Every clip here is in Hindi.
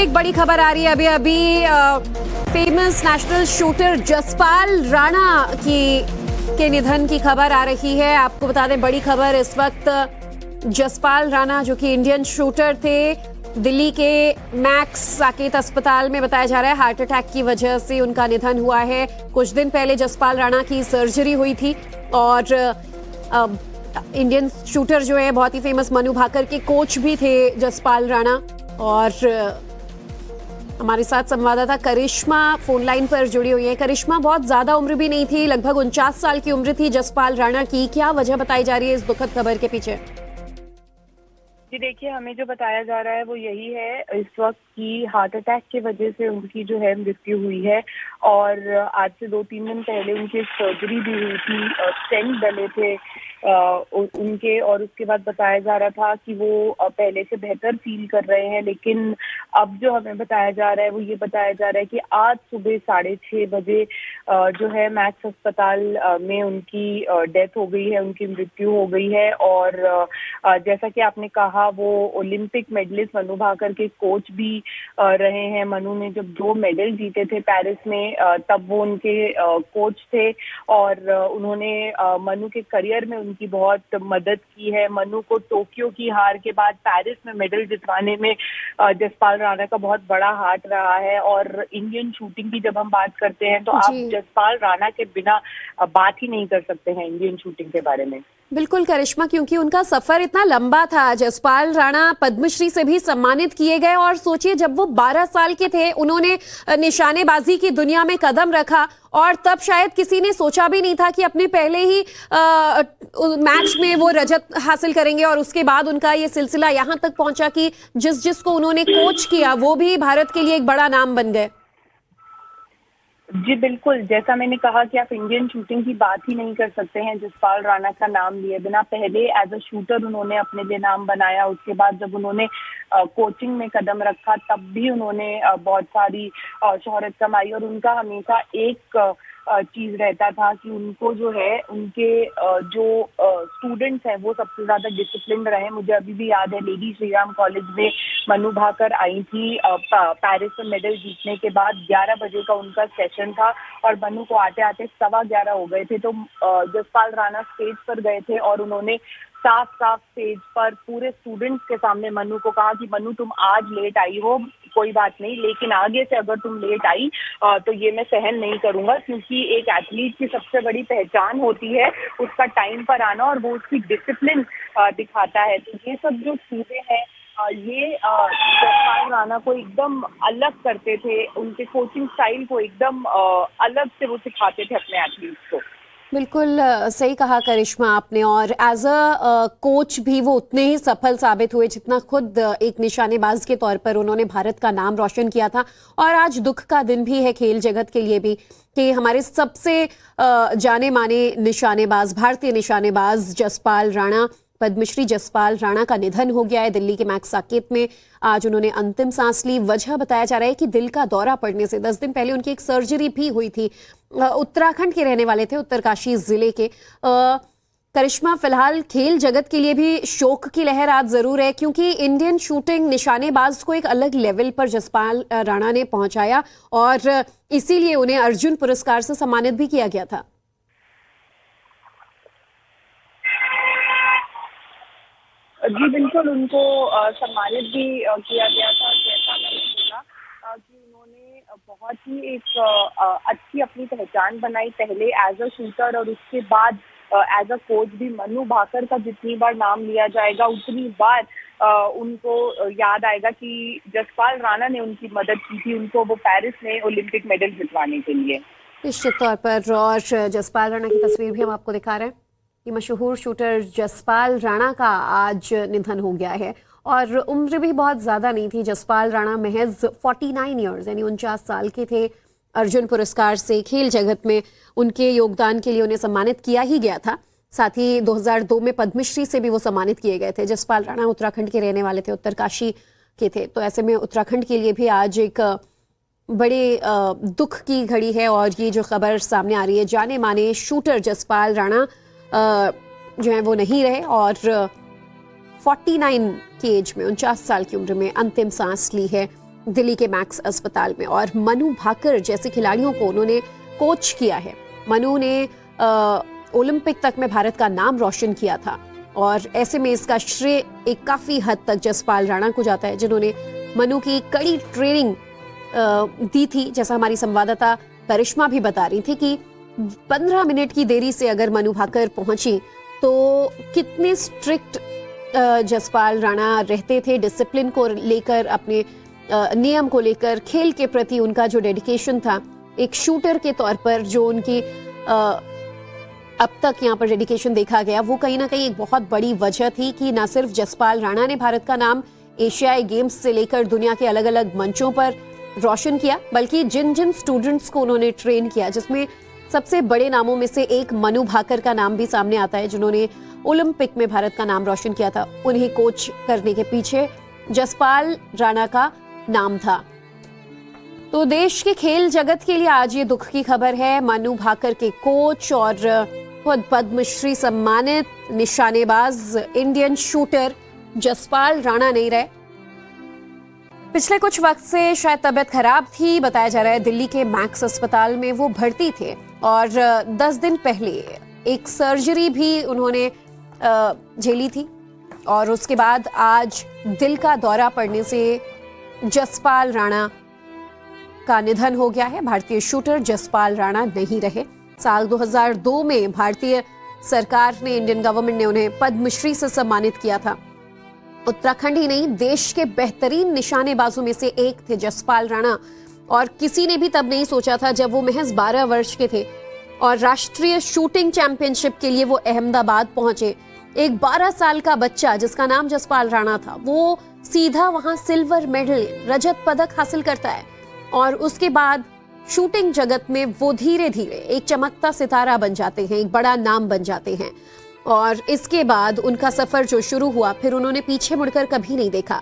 एक बड़ी खबर आ रही है अभी अभी famous national shooter Jaspal Rana के निधन की खबर आ रही है। आपको बता दें बड़ी खबर इस वक्त जसपाल राणा जो कि इंडियन शूटर थे, दिल्ली के मैक्स साकेत अस्पताल में बताया जा रहा है हार्ट अटैक की वजह से उनका निधन हुआ है। कुछ दिन पहले जसपाल राणा की सर्जरी हुई थी और इंडियन शूटर जो है बहुत ही फेमस मनु भाकर के कोच भी थे जसपाल राणा। और हमारे साथ संवाददाता करिश्मा फोन लाइन पर जुड़ी हुई है। करिश्मा, बहुत ज्यादा उम्र भी नहीं थी, लगभग 49 साल की उम्र थी जसपाल राणा की। क्या वजह बताई जा रही है इस दुखद खबर के पीछे? जी देखिए, हमें जो बताया जा रहा है वो यही है इस वक्त की हार्ट अटैक की वजह से उनकी जो है मृत्यु हुई है। और आज से 2-3 दिन पहले उनकी सर्जरी भी हुई थी, स्टेंट डले थे उनके, और उसके बाद बताया जा रहा था कि वो पहले से बेहतर फील कर रहे हैं। लेकिन अब जो हमें बताया जा रहा है वो ये बताया जा रहा है कि आज सुबह 6:30 बजे जो है मैक्स अस्पताल में उनकी डेथ हो गई है, उनकी मृत्यु हो गई है। और जैसा कि आपने कहा, वो ओलंपिक मेडलिस्ट मनु भाकर के कोच भी रहे हैं। मनु ने जब 2 मेडल जीते थे पेरिस में तब वो उनके कोच थे और उन्होंने मनु के करियर में उनकी बहुत मदद की है। मनु को टोक्यो की हार के बाद पेरिस में मेडल जितवाने में जसपाल राणा का बहुत बड़ा हाथ रहा है। और इंडियन शूटिंग की जब हम बात करते हैं तो आप जसपाल राणा के बिना बात ही नहीं कर सकते हैं इंडियन शूटिंग के बारे में। बिल्कुल करिश्मा, क्योंकि उनका सफर इतना लंबा था। जसपाल राणा पद्मश्री से भी सम्मानित किए गए और सोचिए जब वो 12 साल के थे उन्होंने निशानेबाजी की दुनिया में कदम रखा और तब शायद किसी ने सोचा भी नहीं था कि अपने पहले ही मैच में वो रजत हासिल करेंगे। और उसके बाद उनका ये सिलसिला यहाँ तक पहुंचा कि जिसको उन्होंने कोच किया वो भी भारत के लिए एक बड़ा नाम बन गए। जी बिल्कुल, जैसा मैंने कहा कि आप इंडियन शूटिंग की बात ही नहीं कर सकते हैं जसपाल राणा का नाम लिए बिना। पहले एज अ शूटर उन्होंने अपने लिए नाम बनाया, उसके बाद जब उन्होंने कोचिंग में कदम रखा तब भी उन्होंने बहुत सारी शोहरत कमाई। और उनका हमेशा एक चीज रहता था कि उनको जो है उनके जो स्टूडेंट्स हैं वो सबसे ज्यादा डिसिप्लिन रहे। मुझे अभी भी याद है, लेडी श्रीराम कॉलेज में मनु भाकर आई थी पेरिस में मेडल जीतने के बाद। 11 बजे का उनका सेशन था और मनु को आते आते 11:15 हो गए थे। तो जसपाल राणा स्टेज पर गए थे और उन्होंने साफ साफ स्टेज पर पूरे स्टूडेंट्स के सामने मनु को कहा कि मनु, तुम आज लेट आई हो, कोई बात नहीं, लेकिन आगे से अगर तुम लेट आई तो ये मैं सहन नहीं करूंगा। क्योंकि एक एथलीट की सबसे बड़ी पहचान होती है उसका टाइम पर आना और वो उसकी डिसिप्लिन दिखाता है। तो ये सब जो चीजें हैं ये जसपाल राणा को एकदम अलग करते थे, उनके कोचिंग स्टाइल को एकदम अलग से वो सिखाते थे अपने एथलीट्स को। बिल्कुल सही कहा करिश्मा आपने। और एज अ कोच भी वो उतने ही सफल साबित हुए जितना खुद एक निशानेबाज के तौर पर उन्होंने भारत का नाम रोशन किया था। और आज दुख का दिन भी है खेल जगत के लिए भी कि हमारे सबसे जाने माने निशानेबाज, भारतीय निशानेबाज जसपाल राणा, पद्मश्री जसपाल राणा का निधन हो गया है। दिल्ली के मैक्स साकेत में आज उन्होंने अंतिम सांस ली। वजह बताया जा रहा है कि दिल का दौरा पड़ने से 10 दिन पहले उनकी एक सर्जरी भी हुई थी। उत्तराखंड के रहने वाले थे, उत्तरकाशी जिले के। करिश्मा, फिलहाल खेल जगत के लिए भी शोक की लहर आज जरूर है क्योंकि इंडियन शूटिंग निशानेबाज को एक अलग लेवल पर जसपाल राणा ने पहुंचाया और इसीलिए उन्हें अर्जुन पुरस्कार से सम्मानित भी किया गया था। जी बिल्कुल, उनको सम्मानित भी किया गया था। जैसा मैंने बोला कि उन्होंने बहुत ही एक अच्छी अपनी पहचान बनाई, पहले एज अ शूटर और उसके बाद एज अ कोच भी। मनु भाकर का जितनी बार नाम लिया जाएगा उतनी बार उनको याद आएगा कि जसपाल राणा ने उनकी मदद की थी उनको वो पेरिस में ओलंपिक मेडल जितवाने के लिए। निश्चित तौर पर। और जसपाल राणा की तस्वीर भी हम आपको दिखा रहे हैं कि मशहूर शूटर जसपाल राणा का आज निधन हो गया है और उम्र भी बहुत ज़्यादा नहीं थी। जसपाल राणा महज 49 ईयर्स यानी 49 साल के थे। अर्जुन पुरस्कार से खेल जगत में उनके योगदान के लिए उन्हें सम्मानित किया ही गया था। साथ ही 2002 में पद्मश्री से भी वो सम्मानित किए गए थे। जसपाल राणा उत्तराखंड के रहने वाले थे, उत्तरकाशी के थे। तो ऐसे में उत्तराखंड के लिए भी आज एक बड़े दुख की घड़ी है और ये जो खबर सामने आ रही है, जाने माने शूटर जसपाल राणा जो है वो नहीं रहे और 49 की एज में, 49 साल की उम्र में अंतिम सांस ली है। दिल्ली के मैक्स अस्पताल में। और मनु भाकर जैसे खिलाड़ियों को उन्होंने कोच किया है। मनु ने ओलंपिक तक में भारत का नाम रोशन किया था और ऐसे में इसका श्रेय एक काफी हद तक जसपाल राणा को जाता है, जिन्होंने मनु की कड़ी ट्रेनिंग दी थी। जैसा हमारी संवाददाता करिश्मा भी बता रही थी कि 15 मिनट की देरी से अगर मनु भाकर पहुंची तो कितने स्ट्रिक्ट जसपाल राणा रहते थे, डिसिप्लिन को लेकर, अपने नियम को लेकर, खेल के प्रति उनका जो डेडिकेशन था, एक शूटर के तौर पर जो उनकी अब तक यहाँ पर डेडिकेशन देखा गया, वो कहीं ना कहीं एक बहुत बड़ी वजह थी कि न सिर्फ जसपाल राणा ने भारत का नाम एशियाई गेम्स से लेकर दुनिया के अलग अलग मंचों पर रोशन किया, बल्कि जिन जिन स्टूडेंट्स को उन्होंने ट्रेन किया, जिसमें सबसे बड़े नामों में से एक मनु भाकर का नाम भी सामने आता है, जिन्होंने ओलंपिक में भारत का नाम रोशन किया था। उन्हें कोच करने के पीछे जसपाल राणा का नाम था। तो देश के खेल जगत के लिए आज ये दुख की खबर है। मनु भाकर के कोच और खुद पद्मश्री सम्मानित निशानेबाज इंडियन शूटर जसपाल राणा नहीं रहे। पिछले कुछ वक्त से शायद तबीयत खराब थी, बताया जा रहा है दिल्ली के मैक्स अस्पताल में वो भर्ती थे और 10 दिन पहले एक सर्जरी भी उन्होंने झेली थी और उसके बाद आज दिल का दौरा पड़ने से जसपाल राणा का निधन हो गया है। भारतीय शूटर जसपाल राणा नहीं रहे। साल 2002 में भारतीय सरकार ने, इंडियन गवर्नमेंट ने उन्हें पद्मश्री से सम्मानित किया था। उत्तराखंड ही नहीं, देश के बेहतरीन निशानेबाजों में से एक थे जसपाल राणा और किसी ने भी तब नहीं सोचा था जब वो महज 12 वर्ष के थे और राष्ट्रीय शूटिंग चैंपियनशिप के लिए वो अहमदाबाद पहुंचे। एक 12 साल का बच्चा जिसका नाम जसपाल राणा था, वो सीधा वहां सिल्वर मेडल, रजत पदक हासिल करता है और उसके बाद शूटिंग जगत में वो धीरे धीरे एक चमकता सितारा बन जाते हैं, एक बड़ा नाम बन जाते हैं। और इसके बाद उनका सफर जो शुरू हुआ, फिर उन्होंने पीछे मुड़कर कभी नहीं देखा।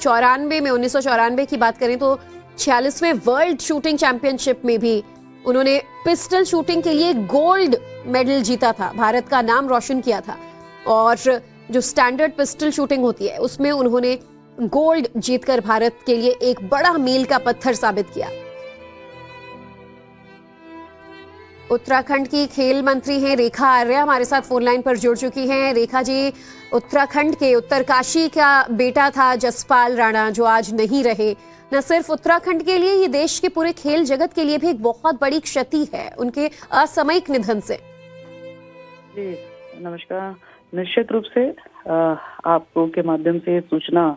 1994 की बात करें तो 46वें वर्ल्ड शूटिंग चैंपियनशिप में भी उन्होंने पिस्टल शूटिंग के लिए गोल्ड मेडल जीता था, भारत का नाम रोशन किया था। और जो स्टैंडर्ड पिस्टल शूटिंग होती है उसमें उन्होंने गोल्ड जीतकर भारत के लिए एक बड़ा मील का पत्थर साबित किया। उत्तराखंड की खेल मंत्री हैं रेखा आर्य, हमारे साथ फोन लाइन पर जुड़ चुकी हैं। रेखा जी, उत्तराखंड के उत्तरकाशी का बेटा था जसपाल राणा जो आज नहीं रहे। न सिर्फ उत्तराखंड के लिए, ये देश के पूरे खेल जगत के लिए भी एक बहुत बड़ी क्षति है उनके असामयिक निधन से। जी नमस्कार। निश्चित रूप से आपको के माध्यम से सूचना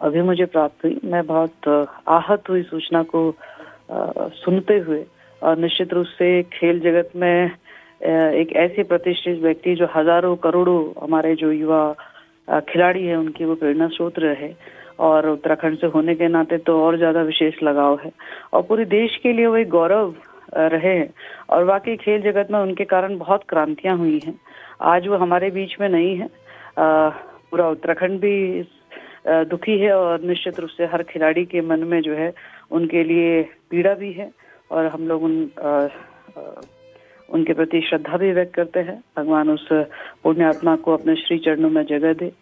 अभी मुझे प्राप्त हुई। मैं बहुत आहत हुई सूचना को सुनते हुए। और निश्चित रूप से खेल जगत में एक ऐसे प्रतिष्ठित व्यक्ति जो हजारों करोड़ों हमारे जो युवा खिलाड़ी हैं उनकी वो प्रेरणा स्रोत रहे और उत्तराखंड से होने के नाते तो और ज्यादा विशेष लगाव है और पूरे देश के लिए वो एक गौरव रहे हैं। और वाकई खेल जगत में उनके कारण बहुत क्रांतियां हुई हैं। आज वो हमारे बीच में नहीं है। पूरा उत्तराखंड भी दुखी है और निश्चित रूप से हर खिलाड़ी के मन में जो है उनके लिए पीड़ा भी है और हम लोग उनके प्रति श्रद्धा भी व्यक्त करते हैं। भगवान उस पुण्य आत्मा को अपने श्री चरणों में जगह दे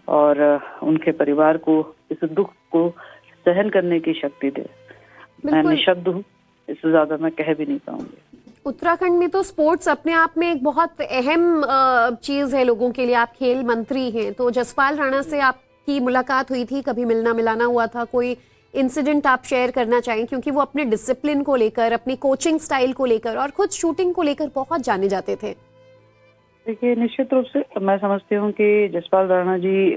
और उनके परिवार को इस दुख को सहन करने की शक्ति दे। मैं निशब्द हूँ, इससे ज्यादा मैं कह भी नहीं पाऊंगी। उत्तराखंड में तो स्पोर्ट्स अपने आप में एक बहुत अहम चीज है लोगों के लिए। आप खेल मंत्री हैं, तो जसपाल राणा से आपकी मुलाकात हुई थी, कभी मिलना मिलाना हुआ था? कोई इंसिडेंट आप शेयर करना चाहें, क्योंकि वो अपने डिसिप्लिन को लेकर, अपनी कोचिंग स्टाइल को लेकर और खुद शूटिंग को लेकर बहुत जाने जाते थे। देखिए, निश्चित रूप से मैं समझती हूँ कि जसपाल राणा जी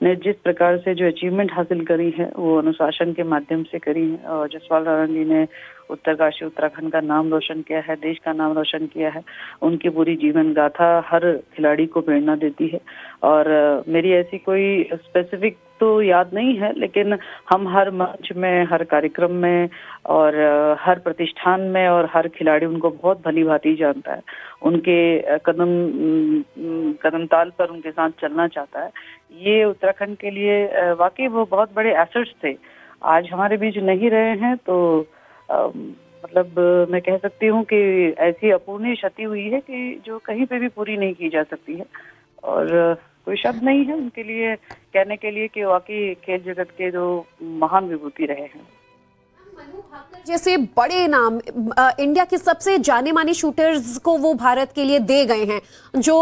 ने जिस प्रकार से जो अचीवमेंट हासिल करी है वो अनुशासन के माध्यम से करी है और जसपाल राणा जी ने उत्तरकाशी उत्तराखंड का नाम रोशन किया है, देश का नाम रोशन किया है। उनकी पूरी जीवन गाथा हर खिलाड़ी को प्रेरणा देती है और मेरी ऐसी कोई स्पेसिफिक तो याद नहीं है, लेकिन हम हर मंच में, हर कार्यक्रम में और हर प्रतिष्ठान में और हर खिलाड़ी उनको बहुत भली भांति जानता है। उनके कदम ताल पर उनके साथ चलना चाहता है। ये उत्तराखंड के लिए वाकई वो बहुत बड़े एसेट्स थे। आज हमारे बीच नहीं रहे हैं तो मतलब मैं कह सकती हूँ कि ऐसी अपूर्णीय क्षति हुई है कि जो कहीं पे भी पूरी नहीं की जा सकती है और कोई शब्द नहीं है उनके लिए कहने के लिए कि वाकई खेल जगत के जो महान विभूति रहे हैं। जैसे बड़े नाम इंडिया के सबसे जाने माने शूटर्स को वो भारत के लिए दे गए हैं, जो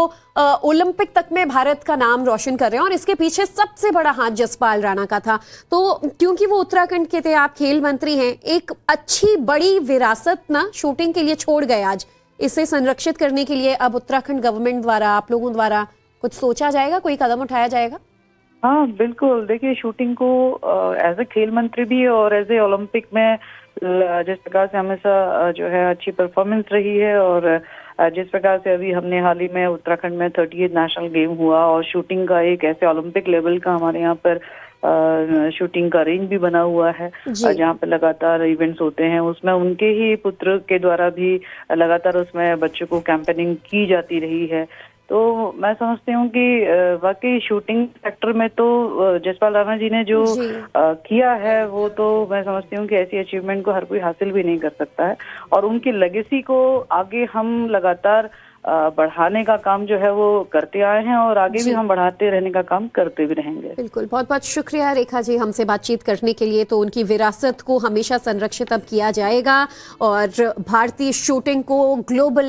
ओलंपिक तक में भारत का नाम रोशन कर रहे हैं, और इसके पीछे सबसे बड़ा हाथ जसपाल राणा का था। तो क्योंकि वो उत्तराखंड के थे, आप खेल मंत्री हैं, एक अच्छी बड़ी विरासत ना शूटिंग के लिए छोड़ गए आज। इसे संरक्षित करने के लिए अब उत्तराखंड गवर्नमेंट द्वारा, आप लोगों द्वारा कुछ सोचा जाएगा, कोई कदम उठाया जाएगा? हाँ बिल्कुल, देखिए शूटिंग को एज ए खेल मंत्री भी और एज ए ओलंपिक में जिस प्रकार से हमेशा जो है अच्छी परफॉर्मेंस रही है, और जिस प्रकार से अभी हमने हाल ही में उत्तराखंड में 38 नेशनल गेम हुआ और शूटिंग का एक ऐसे ओलंपिक लेवल का हमारे यहाँ पर शूटिंग का रेंज भी बना हुआ है जहाँ पे लगातार इवेंट्स होते हैं, उसमें उनके ही पुत्र के द्वारा भी लगातार उसमें बच्चों को कैंपेनिंग की जाती रही है। तो मैं समझती हूँ कि वाकई शूटिंग सेक्टर में तो जसपाल राणा जी ने जो किया है वो तो मैं समझती हूँ कि ऐसी अचीवमेंट को हर कोई हासिल भी नहीं कर सकता है, और उनकी लेगेसी को आगे हम लगातार बढ़ाने का काम जो है वो करते आए हैं और आगे भी हम बढ़ाते रहने का काम करते भी रहेंगे। बिल्कुल, बहुत बहुत शुक्रिया रेखा जी हमसे बातचीत करने के लिए। तो उनकी विरासत को हमेशा संरक्षित अब किया जाएगा और भारतीय शूटिंग को ग्लोबल